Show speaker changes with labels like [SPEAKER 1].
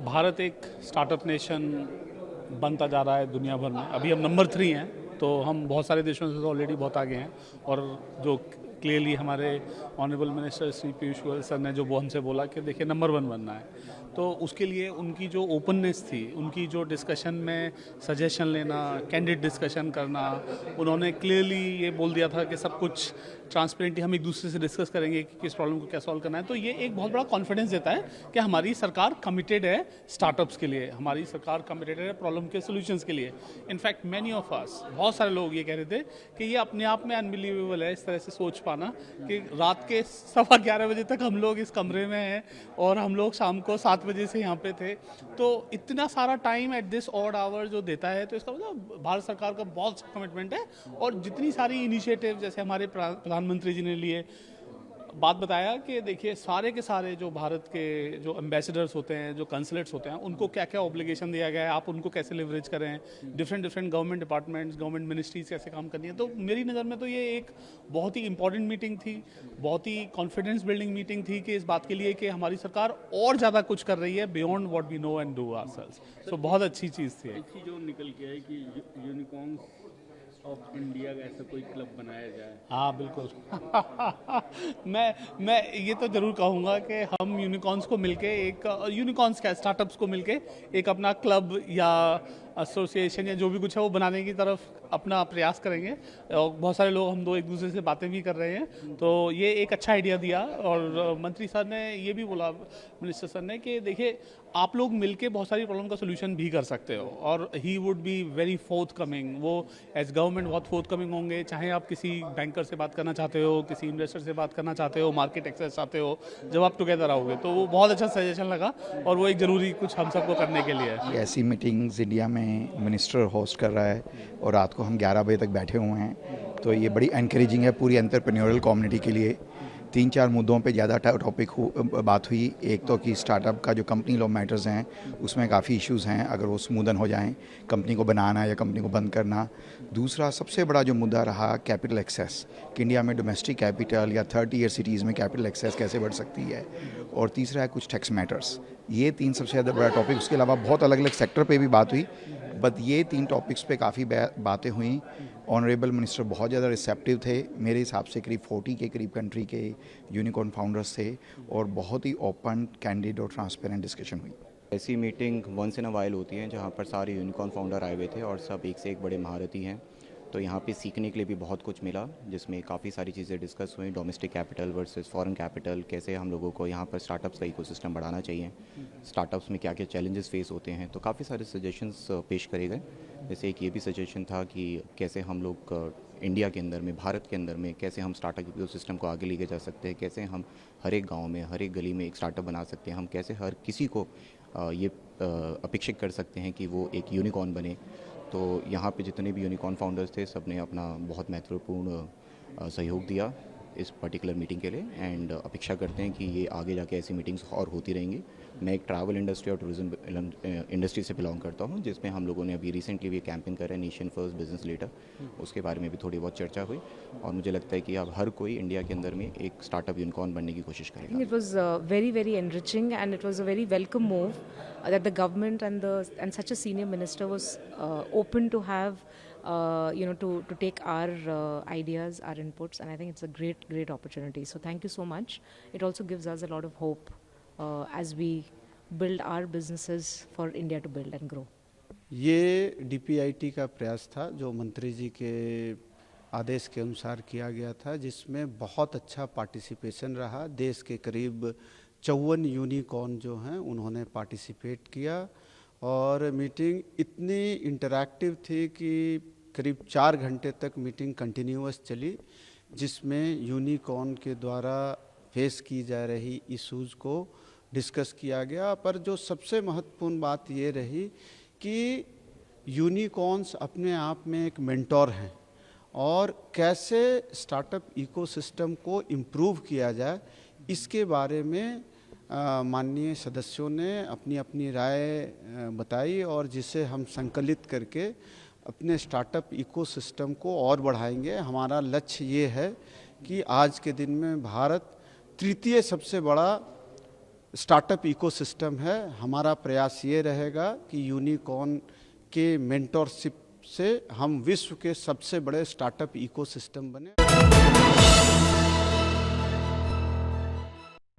[SPEAKER 1] भारत एक startup nation बनता जा रहा है दुनिया भर में। अभी हम नंबर 3 हैं, तो हम बहुत सारे देशों से तो ऑलरेडी बहुत आगे हैं। और जो क्लियरली हमारे honourable minister Shri Piyush Goyal sir ने जो वो हमसे बोला कि देखिए नंबर 1 बनना है, तो उसके लिए उनकी जो ओपननेस थी, उनकी जो डिस्कशन में सजेशन लेना, कैंडिड डिस्कशन करना, उन्होंने क्लियरली ये बोल दिया था कि सब कुछ ट्रांसपेरेंटली हम एक दूसरे से डिस्कस करेंगे कि किस प्रॉब्लम को क्या सॉल्व करना है। तो ये एक बहुत बड़ा कॉन्फिडेंस देता है कि हमारी सरकार कमिटेड है स्टार्टअप्स के लिए, हमारी सरकार कमिटेड है प्रॉब्लम के सोल्यूशंस के लिए। इनफैक्ट मैनी ऑफ अस, बहुत सारे लोग ये कह रहे थे कि ये अपने आप में अनबिलीवेबल है इस तरह से सोच पाना कि रात के 11:15 बजे तक हम लोग इस कमरे में हैं और हम लोग शाम को 7 बजे से यहाँ पे थे। तो इतना सारा time at this odd hour जो देता है, तो इसका मतलब भारत सरकार का बहुत कमिटमेंट है। और जितनी सारी इनिशिएटिव जैसे हमारे प्रधानमंत्री जी ने लिए, बात बताया कि देखिए सारे के सारे जो भारत के जो एम्बेसडर्स होते हैं, जो कंसुलेट्स होते हैं, उनको क्या क्या ऑब्लिगेशन दिया गया है, आप उनको कैसे लिवरेज करें, different government departments, government ministries कैसे काम करनी है। तो मेरी नज़र में तो ये एक बहुत ही इंपॉर्टेंट मीटिंग थी, बहुत ही कॉन्फिडेंस बिल्डिंग मीटिंग थी कि इस बात के लिए कि हमारी सरकार और ज़्यादा कुछ कर रही है beyond what we know and do ourselves. So बहुत अच्छी चीज़ थी।
[SPEAKER 2] जो निकल के है कि यूनिकॉर्न्स ऑफ इंडिया का ऐसा कोई क्लब बनाया जाए।
[SPEAKER 1] हाँ बिल्कुल। मैं ये तो जरूर कहूँगा कि हम यूनिकॉर्न्स को मिलके एक यूनिकॉर्न्स क्या स्टार्टअप्स को मिलके एक अपना क्लब या एसोसिएशन या जो भी कुछ है वो बनाने की तरफ अपना प्रयास करेंगे। और बहुत सारे लोग हम दो एक दूसरे से बातें भी कर रहे हैं, तो ये एक अच्छा आइडिया दिया। और मंत्री सर ने ये भी बोला, मिनिस्टर सर ने, कि देखिए आप लोग मिलके बहुत सारी प्रॉब्लम का सोल्यूशन भी कर सकते हो। और he would be very fourth coming, वो एज गवर्नमेंट बहुत फोर्थ कमिंग होंगे। चाहे आप किसी बैंकर से बात करना चाहते हो, किसी इन्वेस्टर से बात करना चाहते हो, मार्केट एक्सेस चाहते हो, जब आप टुगेदर आओगे तो वो बहुत अच्छा सजेशन लगा। और वो एक ज़रूरी कुछ हम सबको करने के लिए है।
[SPEAKER 3] ऐसी मीटिंग्स इंडिया में मिनिस्टर होस्ट कर रहा है और रात को हम 11 बजे तक बैठे हुए हैं, तो ये बड़ी एनकरेजिंग है पूरी एंटरप्रेन्योरल कम्युनिटी के लिए। 3-4 मुद्दों पे ज़्यादा टॉपिक बात हुई। एक तो कि स्टार्टअप का जो कंपनी लॉ मैटर्स हैं उसमें काफ़ी इश्यूज़ हैं, अगर वो स्मूदन हो जाएं, कंपनी को बनाना या कंपनी को बंद करना। दूसरा सबसे बड़ा जो मुद्दा रहा कैपिटल एक्सेस, कि इंडिया में डोमेस्टिक कैपिटल या 3rd ईयर सिटीज़ में कैपिटल एक्सेस कैसे बढ़ सकती है। और तीसरा है कुछ टैक्स मैटर्स। ये 3 सबसे ज़्यादा बड़ा टॉपिक। उसके अलावा बहुत अलग अलग सेक्टर पे भी बात हुई, बट ये 3 टॉपिक्स पे काफ़ी बातें हुई। ऑनरेबल मिनिस्टर बहुत ज़्यादा रिसेप्टिव थे। मेरे हिसाब से करीब 40 के करीब कंट्री के यूनिकॉर्न फाउंडर्स थे और बहुत ही ओपन, कैंडिड और ट्रांसपेरेंट डिस्कशन हुई।
[SPEAKER 4] ऐसी meeting once in a while होती हैं जहाँ पर सारे यूनिकॉर्न फाउंडर आए हुए थे और सब एक से एक बड़े महारथी हैं। तो यहाँ पे सीखने के लिए भी बहुत कुछ मिला, जिसमें काफ़ी सारी चीज़ें डिस्कस हुई। Domestic capital versus foreign capital, कैसे हम लोगों को यहाँ पर स्टार्टअप्स का इकोसिस्टम बढ़ाना चाहिए, स्टार्टअप्स में क्या क्या चैलेंजेस फेस होते हैं। तो काफ़ी सारे सजेशंस पेश करे गए। जैसे एक ये भी सजेशन था कि कैसे हम लोग इंडिया के अंदर में, भारत के अंदर में कैसे हम स्टार्टअप इकोसिस्टम को आगे लेके जा सकते हैं, कैसे हम हर एक गाँव में, हर एक गली में एक स्टार्टअप बना सकते हैं, हम कैसे हर किसी को ये अपेक्षित कर सकते हैं कि वो एक यूनिकॉर्न बने। तो यहाँ पे जितने भी यूनिकॉर्न फाउंडर्स थे, सब ने अपना बहुत महत्वपूर्ण सहयोग दिया इस पर्टिकुलर मीटिंग के लिए। एंड अपेक्षा करते हैं कि ये आगे जाके ऐसी मीटिंग्स और होती रहेंगी। मैं एक ट्रैवल इंडस्ट्री और टूरिज्म इंडस्ट्री से बिलोंग करता हूँ, जिसमें हम लोगों ने अभी रिसेंटली भी कैंपेन करा है, नेशन फर्स्ट बिजनेस लीडर। उसके बारे में भी थोड़ी बहुत चर्चा हुई और मुझे लगता है कि अब हर कोई इंडिया के अंदर में एक स्टार्टअप यूनिकॉर्न बनने की कोशिश करेगा।
[SPEAKER 5] It was very enriching, and it was a very welcome move that the government and such a senior minister was open to have to take our ideas, our inputs, and I think it's a great opportunity. So thank you so much. It also gives us a lot of hope as we build our businesses for India to build and grow.
[SPEAKER 6] ये DPIT का प्रयास था जो मंत्री जी के आदेश के अनुसार किया गया था, जिसमें बहुत अच्छा पार्टिसिपेशन रहा। देश के करीब 54 यूनिकॉर्न जो हैं उन्होंने पार्टिसिपेट किया और मीटिंग इतनी इंटरैक्टिव थी कि करीब 4 घंटे तक मीटिंग कंटिन्यूअस चली, जिसमें यूनिकॉर्न के द्वारा फेस की जा रही इश्यूज़ को डिस्कस किया गया। पर जो सबसे महत्वपूर्ण बात ये रही कि यूनिकॉर्न्स अपने आप में एक मेंटोर हैं और कैसे स्टार्टअप इकोसिस्टम को इम्प्रूव किया जाए, इसके बारे में माननीय सदस्यों ने अपनी अपनी राय बताई और जिसे हम संकलित करके अपने स्टार्टअप इकोसिस्टम को और बढ़ाएंगे। हमारा लक्ष्य ये है कि आज के दिन में भारत 3य सबसे बड़ा स्टार्टअप इकोसिस्टम है। हमारा प्रयास ये रहेगा कि यूनिकॉर्न के मेंटरशिप से हम विश्व के सबसे बड़े स्टार्टअप इकोसिस्टम बने।